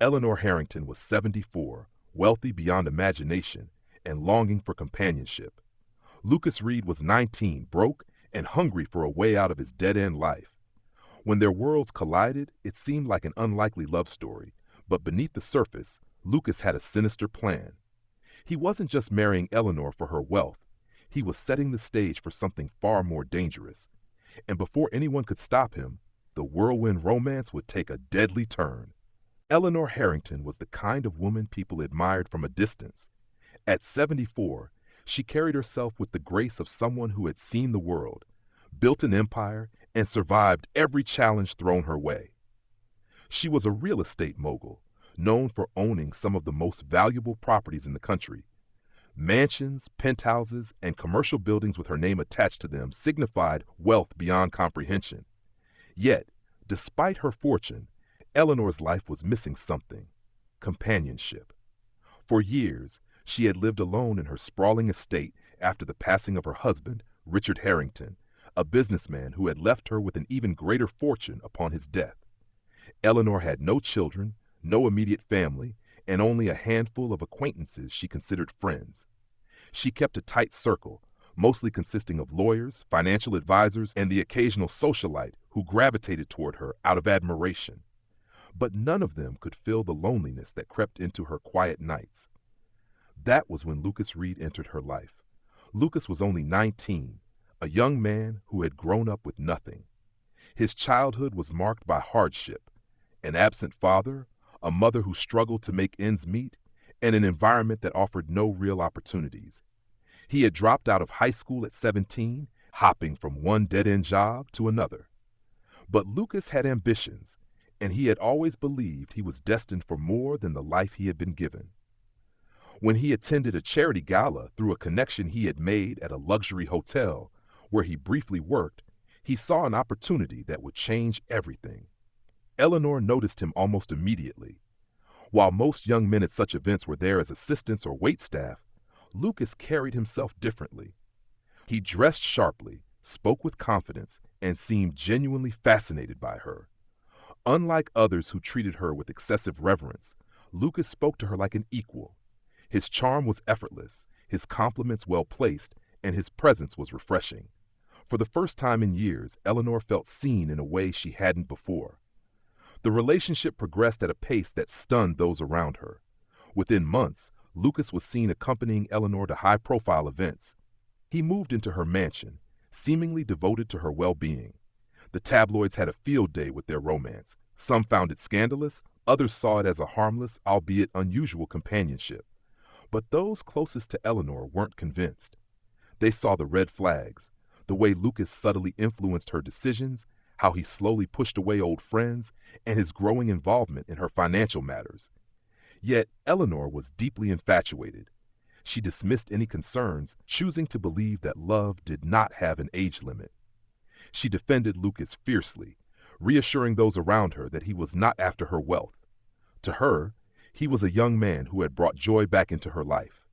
Eleanor Harrington was 74, wealthy beyond imagination, and longing for companionship. Lucas Reed was 19, broke and hungry for a way out of his dead-end life. When their worlds collided, it seemed like an unlikely love story, but beneath the surface, Lucas had a sinister plan. He wasn't just marrying Eleanor for her wealth, he was setting the stage for something far more dangerous. And before anyone could stop him, the whirlwind romance would take a deadly turn. Eleanor Harrington was the kind of woman people admired from a distance. At 74, she carried herself with the grace of someone who had seen the world, built an empire, and survived every challenge thrown her way. She was a real estate mogul, known for owning some of the most valuable properties in the country. Mansions, penthouses, and commercial buildings with her name attached to them signified wealth beyond comprehension. Yet, despite her fortune, Eleanor's life was missing something: companionship. For years, she had lived alone in her sprawling estate after the passing of her husband, Richard Harrington, a businessman who had left her with an even greater fortune upon his death. Eleanor had no children, no immediate family, and only a handful of acquaintances she considered friends. She kept a tight circle, mostly consisting of lawyers, financial advisors, and the occasional socialite who gravitated toward her out of admiration. But none of them could fill the loneliness that crept into her quiet nights. That was when Lucas Reed entered her life. Lucas was only 19, a young man who had grown up with nothing. His childhood was marked by hardship: an absent father, a mother who struggled to make ends meet, and an environment that offered no real opportunities. He had dropped out of high school at 17, hopping from one dead-end job to another. But Lucas had ambitions, and he had always believed he was destined for more than the life he had been given. When he attended a charity gala through a connection he had made at a luxury hotel where he briefly worked, he saw an opportunity that would change everything. Eleanor noticed him almost immediately. While most young men at such events were there as assistants or waitstaff, Lucas carried himself differently. He dressed sharply, spoke with confidence, and seemed genuinely fascinated by her. Unlike others who treated her with excessive reverence, Lucas spoke to her like an equal. His charm was effortless, his compliments well-placed, and his presence was refreshing. For the first time in years, Eleanor felt seen in a way she hadn't before. The relationship progressed at a pace that stunned those around her. Within months, Lucas was seen accompanying Eleanor to high-profile events. He moved into her mansion, seemingly devoted to her well-being. The tabloids had a field day with their romance. Some found it scandalous, others saw it as a harmless, albeit unusual companionship. But those closest to Eleanor weren't convinced. They saw the red flags: the way Lucas subtly influenced her decisions, how he slowly pushed away old friends, and his growing involvement in her financial matters. Yet Eleanor was deeply infatuated. She dismissed any concerns, choosing to believe that love did not have an age limit. She defended Lucas fiercely, reassuring those around her that he was not after her wealth. To her, he was a young man who had brought joy back into her life.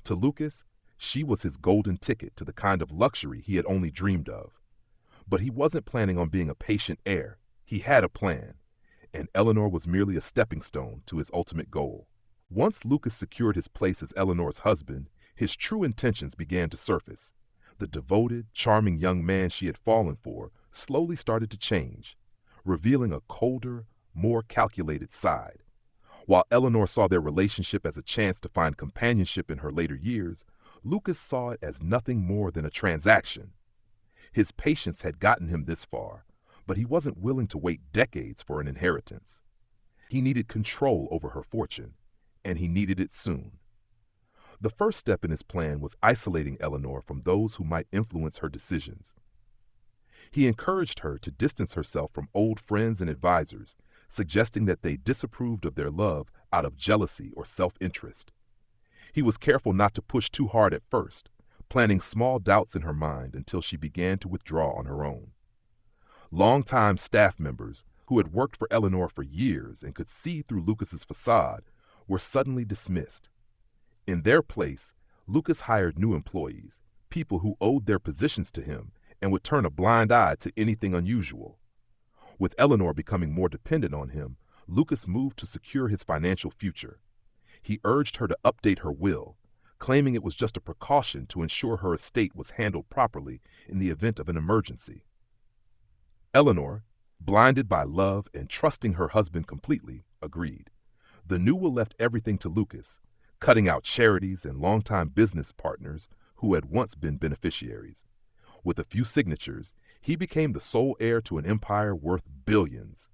To Lucas, she was his golden ticket to the kind of luxury he had only dreamed of. But he wasn't planning on being a patient heir. He had a plan, and Eleanor was merely a stepping stone to his ultimate goal. Once Lucas secured his place as Eleanor's husband, his true intentions began to surface. The devoted, charming young man she had fallen for slowly started to change, revealing a colder, more calculated side. While Eleanor saw their relationship as a chance to find companionship in her later years, Lucas saw it as nothing more than a transaction. His patience had gotten him this far, but he wasn't willing to wait decades for an inheritance. He needed control over her fortune, and he needed it soon. The first step in his plan was isolating Eleanor from those who might influence her decisions. He encouraged her to distance herself from old friends and advisors, suggesting that they disapproved of their love out of jealousy or self-interest. He was careful not to push too hard at first, planting small doubts in her mind until she began to withdraw on her own. Longtime staff members who had worked for Eleanor for years and could see through Lucas's facade were suddenly dismissed. In their place, Lucas hired new employees, people who owed their positions to him and would turn a blind eye to anything unusual. With Eleanor becoming more dependent on him, Lucas moved to secure his financial future. He urged her to update her will, claiming it was just a precaution to ensure her estate was handled properly in the event of an emergency. Eleanor, blinded by love and trusting her husband completely, agreed. The new will left everything to Lucas, cutting out charities and longtime business partners who had once been beneficiaries. With a few signatures, he became the sole heir to an empire worth billions.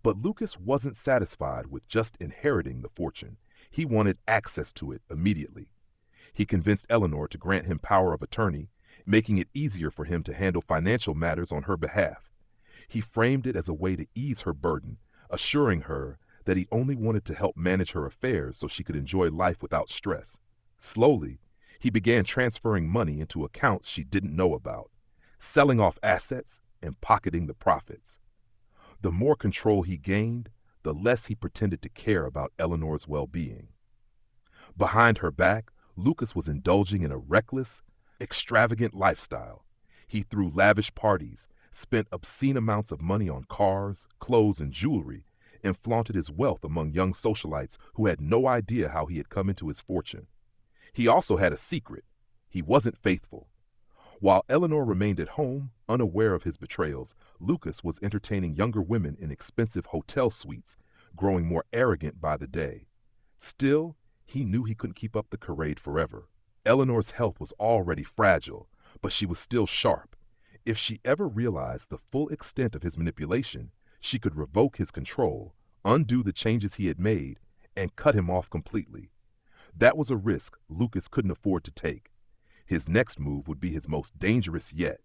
But Lucas wasn't satisfied with just inheriting the fortune. He wanted access to it immediately. He convinced Eleanor to grant him power of attorney, making it easier for him to handle financial matters on her behalf. He framed it as a way to ease her burden, assuring her that he only wanted to help manage her affairs so she could enjoy life without stress. Slowly, he began transferring money into accounts she didn't know about, selling off assets and pocketing the profits. The more control he gained, the less he pretended to care about Eleanor's well-being. Behind her back, Lucas was indulging in a reckless, extravagant lifestyle. He threw lavish parties, spent obscene amounts of money on cars, clothes, and jewelry, and flaunted his wealth among young socialites who had no idea how he had come into his fortune. He also had a secret. He wasn't faithful. While Eleanor remained at home, unaware of his betrayals, Lucas was entertaining younger women in expensive hotel suites, growing more arrogant by the day. Still, he knew he couldn't keep up the charade forever. Eleanor's health was already fragile, but she was still sharp. If she ever realized the full extent of his manipulation, she could revoke his control, undo the changes he had made, and cut him off completely. That was a risk Lucas couldn't afford to take. His next move would be his most dangerous yet,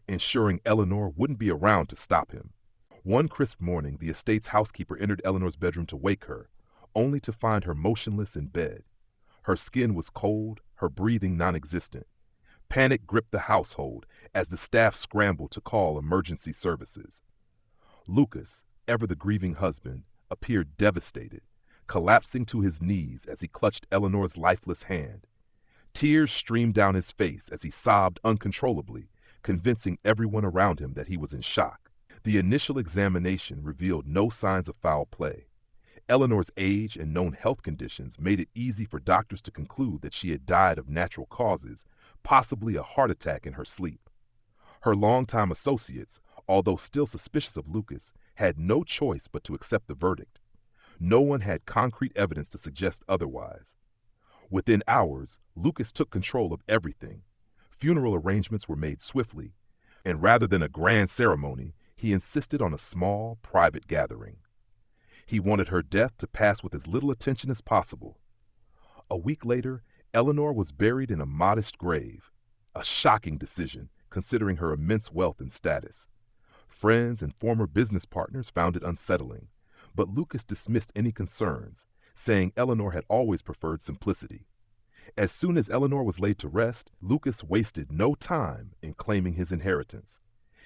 ensuring Eleanor wouldn't be around to stop him. One crisp morning, the estate's housekeeper entered Eleanor's bedroom to wake her, only to find her motionless in bed. Her skin was cold, her breathing non-existent. Panic gripped the household as the staff scrambled to call emergency services. Lucas, ever the grieving husband, appeared devastated, collapsing to his knees as he clutched Eleanor's lifeless hand. Tears streamed down his face as he sobbed uncontrollably, convincing everyone around him that he was in shock. The initial examination revealed no signs of foul play. Eleanor's age and known health conditions made it easy for doctors to conclude that she had died of natural causes, possibly a heart attack in her sleep. Her longtime associates, although still suspicious of Lucas, had no choice but to accept the verdict. No one had concrete evidence to suggest otherwise. Within hours, Lucas took control of everything. Funeral arrangements were made swiftly, and rather than a grand ceremony, he insisted on a small, private gathering. He wanted her death to pass with as little attention as possible. A week later, Eleanor was buried in a modest grave, a shocking decision considering her immense wealth and status. Friends and former business partners found it unsettling, but Lucas dismissed any concerns, saying Eleanor had always preferred simplicity. As soon as Eleanor was laid to rest, Lucas wasted no time in claiming his inheritance.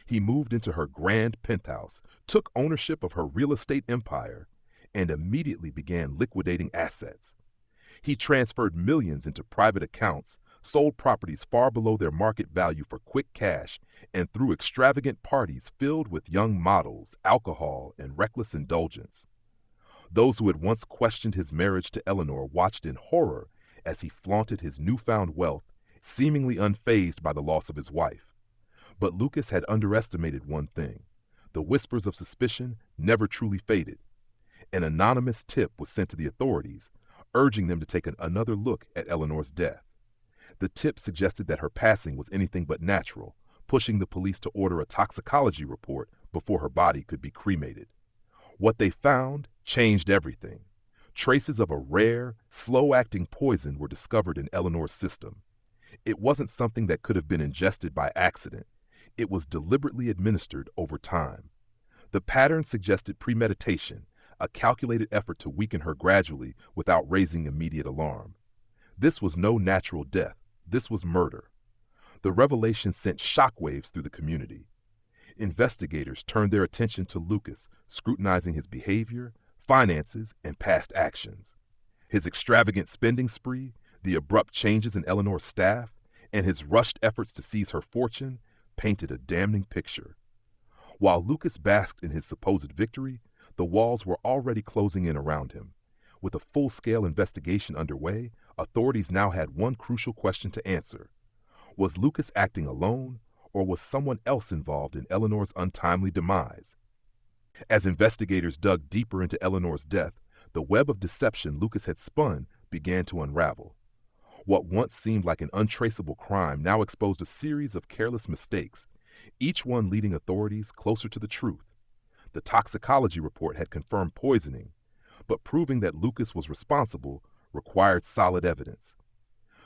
He moved into her grand penthouse, took ownership of her real estate empire, and immediately began liquidating assets. He transferred millions into private accounts, sold properties far below their market value for quick cash, and threw extravagant parties filled with young models, alcohol, and reckless indulgence. Those who had once questioned his marriage to Eleanor watched in horror as he flaunted his newfound wealth, seemingly unfazed by the loss of his wife. But Lucas had underestimated one thing. The whispers of suspicion never truly faded. An anonymous tip was sent to the authorities, urging them to take another look at Eleanor's death. The tip suggested that her passing was anything but natural, pushing the police to order a toxicology report before her body could be cremated. What they found changed everything. Traces of a rare, slow-acting poison were discovered in Eleanor's system. It wasn't something that could have been ingested by accident. It was deliberately administered over time. The pattern suggested premeditation, a calculated effort to weaken her gradually without raising immediate alarm. This was no natural death. This was murder. The revelation sent shockwaves through the community. Investigators turned their attention to Lucas, scrutinizing his behavior, finances, and past actions. His extravagant spending spree, the abrupt changes in Eleanor's staff, and his rushed efforts to seize her fortune painted a damning picture. While Lucas basked in his supposed victory, The walls were already closing in around him. With a full-scale investigation underway, authorities now had one crucial question to answer. Was Lucas acting alone, or was someone else involved in Eleanor's untimely demise? As investigators dug deeper into Eleanor's death, the web of deception Lucas had spun began to unravel. What once seemed like an untraceable crime now exposed a series of careless mistakes, each one leading authorities closer to the truth. The toxicology report had confirmed poisoning, but proving that Lucas was responsible required solid evidence.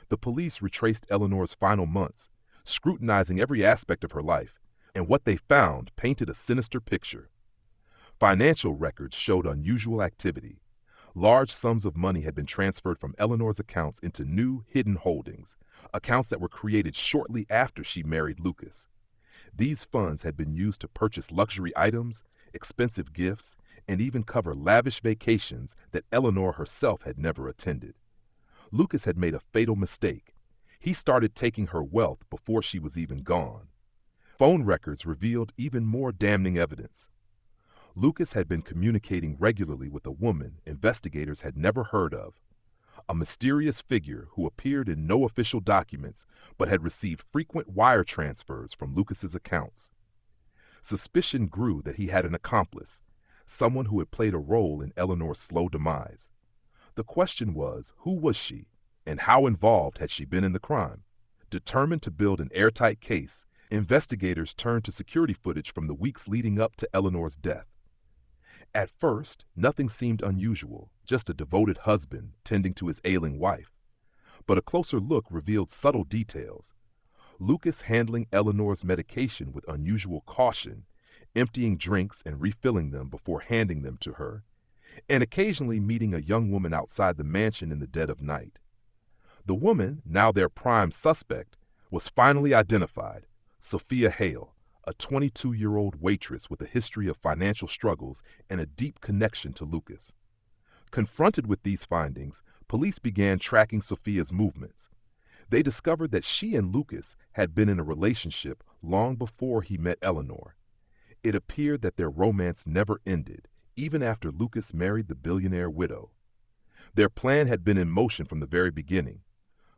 The police retraced Eleanor's final months, scrutinizing every aspect of her life, and what they found painted a sinister picture. Financial records showed unusual activity. Large sums of money had been transferred from Eleanor's accounts into new, hidden holdings, accounts that were created shortly after she married Lucas. These funds had been used to purchase luxury items, expensive gifts, and even cover lavish vacations that Eleanor herself had never attended. Lucas had made a fatal mistake. He started taking her wealth before she was even gone. Phone records revealed even more damning evidence. Lucas had been communicating regularly with a woman investigators had never heard of, a mysterious figure who appeared in no official documents but had received frequent wire transfers from Lucas's accounts. Suspicion grew that he had an accomplice, someone who had played a role in Eleanor's slow demise. The question was, who was she, and how involved had she been in the crime? Determined to build an airtight case, investigators turned to security footage from the weeks leading up to Eleanor's death. At first, nothing seemed unusual, just a devoted husband tending to his ailing wife. But a closer look revealed subtle details. Lucas handling Eleanor's medication with unusual caution, emptying drinks and refilling them before handing them to her, and occasionally meeting a young woman outside the mansion in the dead of night. The woman, now their prime suspect, was finally identified, Sophia Hale, a 22-year-old waitress with a history of financial struggles and a deep connection to Lucas. Confronted with these findings, police began tracking Sophia's movements. They discovered that she and Lucas had been in a relationship long before he met Eleanor. It appeared that their romance never ended, even after Lucas married the billionaire widow. Their plan had been in motion from the very beginning.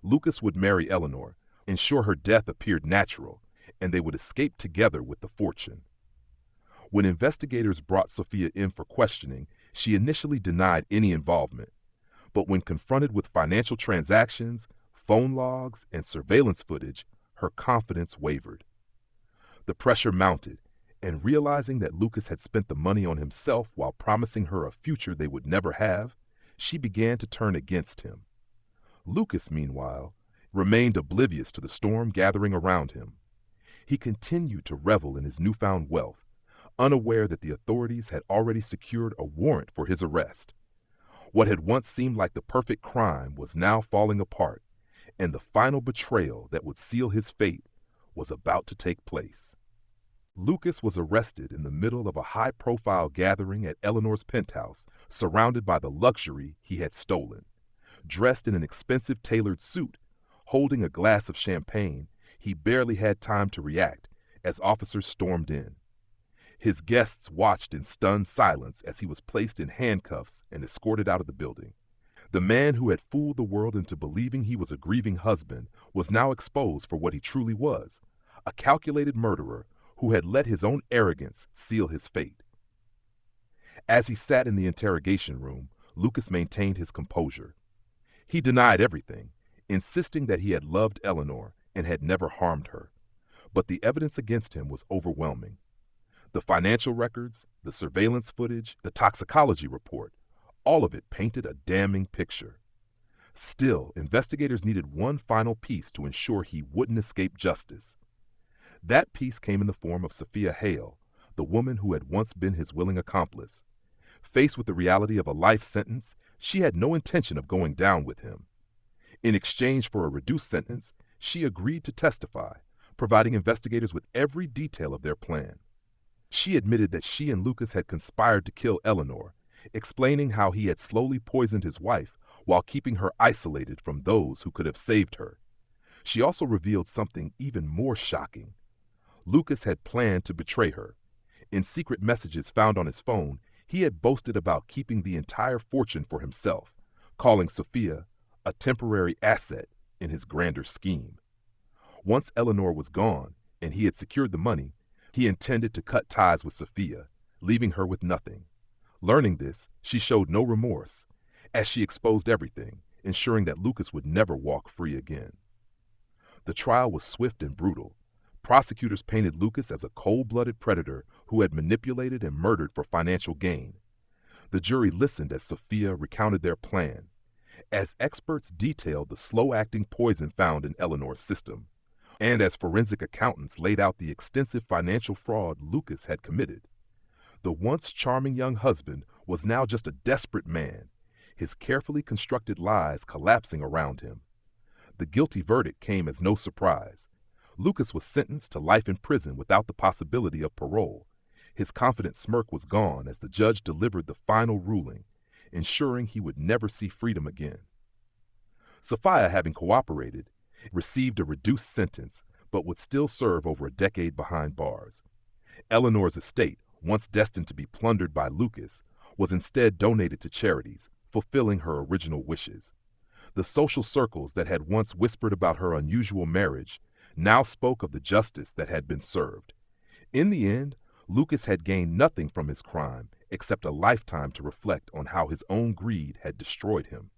Lucas would marry Eleanor, ensure her death appeared natural, and they would escape together with the fortune. When investigators brought Sophia in for questioning, she initially denied any involvement. But when confronted with financial transactions, phone logs, and surveillance footage, her confidence wavered. The pressure mounted, and realizing that Lucas had spent the money on himself while promising her a future they would never have, she began to turn against him. Lucas, meanwhile, remained oblivious to the storm gathering around him. He continued to revel in his newfound wealth, unaware that the authorities had already secured a warrant for his arrest. What had once seemed like the perfect crime was now falling apart, and the final betrayal that would seal his fate was about to take place. Lucas was arrested in the middle of a high-profile gathering at Eleanor's penthouse, surrounded by the luxury he had stolen. Dressed in an expensive tailored suit, holding a glass of champagne, he barely had time to react as officers stormed in. His guests watched in stunned silence as he was placed in handcuffs and escorted out of the building. The man who had fooled the world into believing he was a grieving husband was now exposed for what he truly was, a calculated murderer who had let his own arrogance seal his fate. As he sat in the interrogation room, Lucas maintained his composure. He denied everything, insisting that he had loved Eleanor and had never harmed her. But the evidence against him was overwhelming. The financial records, the surveillance footage, the toxicology report, all of it painted a damning picture. Still, investigators needed one final piece to ensure he wouldn't escape justice. That piece came in the form of Sophia Hale, the woman who had once been his willing accomplice. Faced with the reality of a life sentence, she had no intention of going down with him. In exchange for a reduced sentence, she agreed to testify, providing investigators with every detail of their plan. She admitted that she and Lucas had conspired to kill Eleanor, explaining how he had slowly poisoned his wife while keeping her isolated from those who could have saved her. She also revealed something even more shocking. Lucas had planned to betray her. In secret messages found on his phone, He had boasted about keeping the entire fortune for himself, calling Sophia a temporary asset in his grander scheme. Once Eleanor was gone and he had secured the money, he intended to cut ties with Sophia, leaving her with nothing. Learning this, she showed no remorse, as she exposed everything, ensuring that Lucas would never walk free again. The trial was swift and brutal. Prosecutors painted Lucas as a cold-blooded predator who had manipulated and murdered for financial gain. The jury listened as Sophia recounted their plan, as experts detailed the slow-acting poison found in Eleanor's system, and as forensic accountants laid out the extensive financial fraud Lucas had committed. The once charming young husband was now just a desperate man, his carefully constructed lies collapsing around him. The guilty verdict came as no surprise. Lucas was sentenced to life in prison without the possibility of parole. His confident smirk was gone as the judge delivered the final ruling, ensuring he would never see freedom again. Sophia, having cooperated, received a reduced sentence, but would still serve over a decade behind bars. Eleanor's estate, once destined to be plundered by Lucas, was instead donated to charities, fulfilling her original wishes. The social circles that had once whispered about her unusual marriage now spoke of the justice that had been served. In the end, Lucas had gained nothing from his crime except a lifetime to reflect on how his own greed had destroyed him.